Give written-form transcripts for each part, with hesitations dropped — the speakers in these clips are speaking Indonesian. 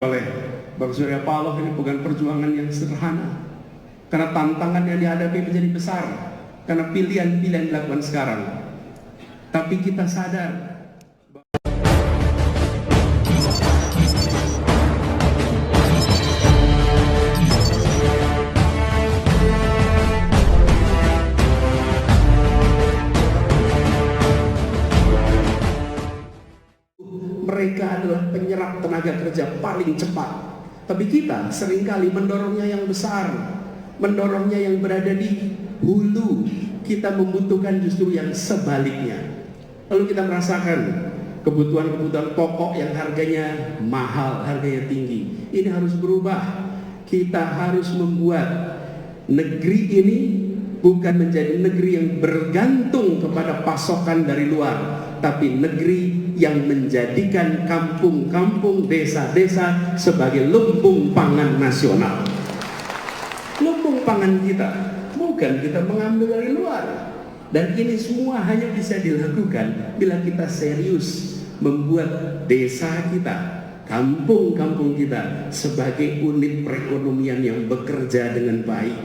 oleh Bang Surya Paloh ini bukan perjuangan yang sederhana, karena tantangan yang dihadapi menjadi besar, karena pilihan-pilihan dilakukan sekarang. Tapi kita sadar mereka adalah penyerap tenaga kerja paling cepat. Tapi kita seringkali mendorongnya yang besar, mendorongnya yang berada di hulu. Kita membutuhkan justru yang sebaliknya. Lalu kita merasakan kebutuhan-kebutuhan pokok yang harganya mahal, harganya tinggi. Ini harus berubah. Kita harus membuat negeri ini bukan menjadi negeri yang bergantung kepada pasokan dari luar, tapi negeri yang menjadikan kampung-kampung, desa-desa sebagai lumbung pangan nasional. Lumbung pangan kita, bukan kita mengambil dari luar. Dan ini semua hanya bisa dilakukan bila kita serius membuat desa kita, kampung-kampung kita sebagai unit perekonomian yang bekerja dengan baik,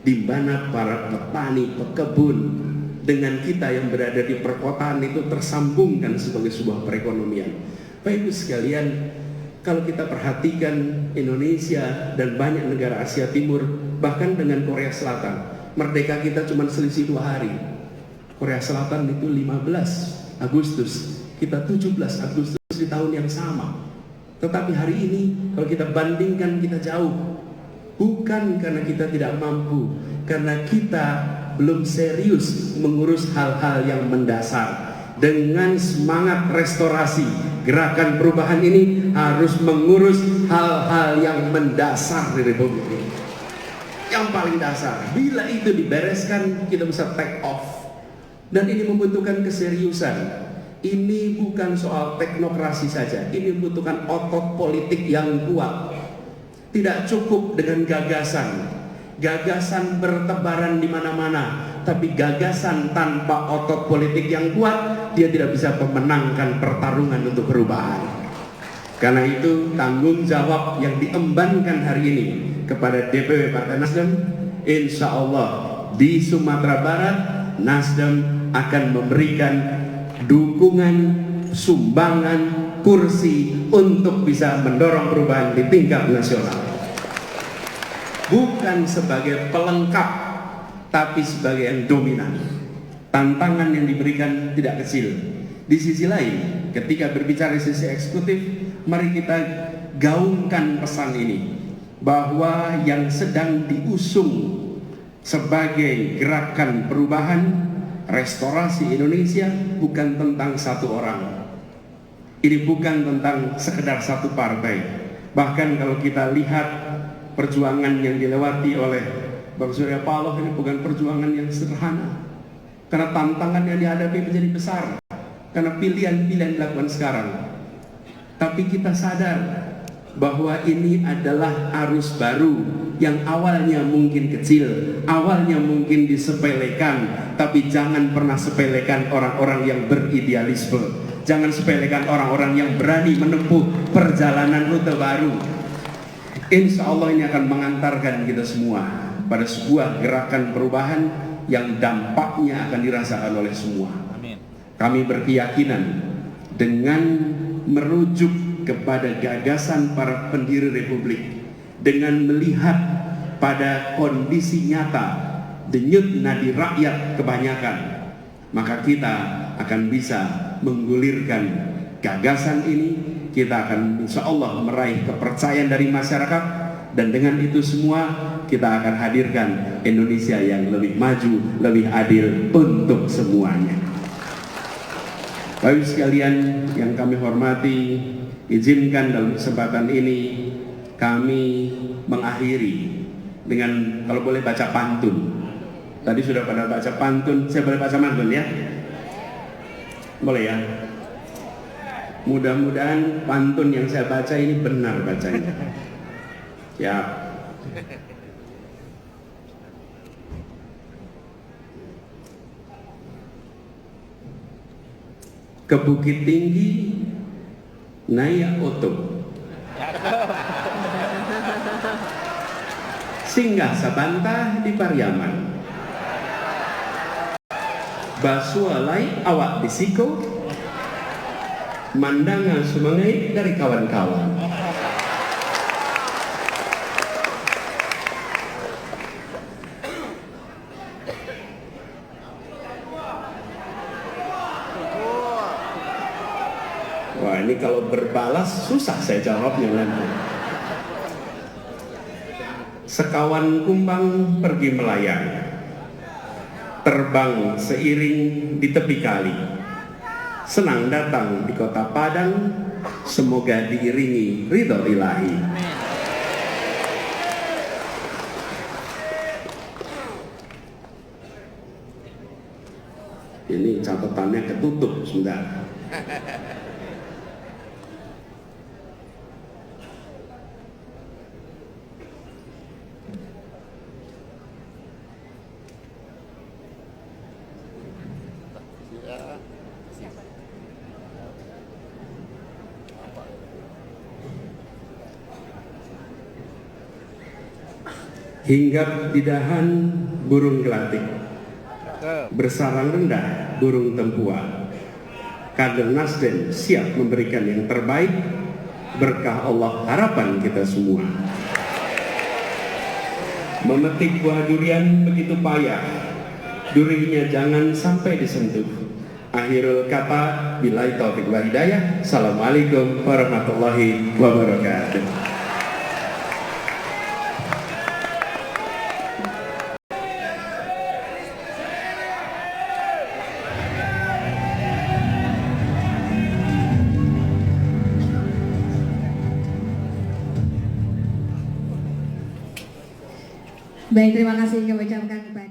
di mana para petani, pekebun dengan kita yang berada di perkotaan itu tersambungkan sebagai sebuah perekonomian. Bapak Ibu sekalian, kalau kita perhatikan Indonesia dan banyak negara Asia Timur, bahkan dengan Korea Selatan, merdeka kita cuma selisih 2 hari. Korea Selatan itu 15 Agustus, kita 17 Agustus di tahun yang sama. Tetapi hari ini kalau kita bandingkan, kita jauh. Bukan karena kita tidak mampu, karena kita belum serius mengurus hal-hal yang mendasar. Dengan semangat restorasi, gerakan perubahan ini harus mengurus hal-hal yang mendasar di Republik ini. Yang paling dasar, bila itu dibereskan, kita bisa take off. Dan ini membutuhkan keseriusan. Ini bukan soal teknokrasi saja, ini membutuhkan otot politik yang kuat. Tidak cukup dengan gagasan. Gagasan bertebaran di mana-mana, tapi gagasan tanpa otot politik yang kuat, dia tidak bisa memenangkan pertarungan untuk perubahan. Karena itu tanggung jawab yang diembankan hari ini kepada DPW Partai Nasdem, insya Allah di Sumatera Barat Nasdem akan memberikan dukungan, sumbangan, kursi untuk bisa mendorong perubahan di tingkat nasional. Bukan sebagai pelengkap, tapi sebagai yang dominan. Tantangan yang diberikan tidak kecil. Di sisi lain, ketika berbicara di sisi eksekutif, mari kita gaungkan pesan ini, bahwa yang sedang diusung sebagai gerakan perubahan restorasi Indonesia bukan tentang satu orang. Ini bukan tentang sekedar satu partai. Bahkan kalau kita lihat perjuangan yang dilewati oleh Bang Surya Paloh ini bukan perjuangan yang sederhana, karena tantangan yang dihadapi menjadi besar, karena pilihan-pilihan dilakukan sekarang. Tapi kita sadar bahwa ini adalah arus baru yang awalnya mungkin kecil, awalnya mungkin disepelekan, tapi jangan pernah sepelekan orang-orang yang beridealisme. Jangan sepelekan orang-orang yang berani menempuh perjalanan rute baru. Insya Allah ini akan mengantarkan kita semua pada sebuah gerakan perubahan yang dampaknya akan dirasakan oleh semua. Amin. Kami berkeyakinan dengan merujuk kepada gagasan para pendiri Republik, dengan melihat pada kondisi nyata, denyut nadi rakyat kebanyakan, maka kita akan bisa menggulirkan gagasan ini. Kita akan insya Allah meraih kepercayaan dari masyarakat, dan dengan itu semua kita akan hadirkan Indonesia yang lebih maju, lebih adil untuk semuanya. Bapak sekalian yang kami hormati, izinkan dalam kesempatan ini kami mengakhiri dengan, kalau boleh, baca pantun. Tadi sudah pada baca pantun, saya boleh baca pantun ya? Boleh ya? Mudah-mudahan pantun yang saya baca ini benar bacanya. Ya. Ke Bukit Tinggi naik oto. singgah sabantah di Pariaman, basualai awak disiko, mandangan sumangai dari kawan-kawan. Wah, ini kalau berbalas susah saya jawabnya nanti. Sekawan kumbang pergi melayang, terbang seiring di tepi kali. Senang datang di kota Padang, semoga diiringi ridho ilahi. Ini catatannya ketutup sudah. Hinggap di dahan burung gelatik, bersarang rendah burung tempua. Kader Nasdem siap memberikan yang terbaik, berkah Allah harapan kita semua. Memetik buah durian begitu payah, durinya jangan sampai disentuh. Akhirul kata, billahi taufiq wa hidayah. Assalamualaikum warahmatullahi wabarakatuh. Baik, terima kasih kami ucapkan kepada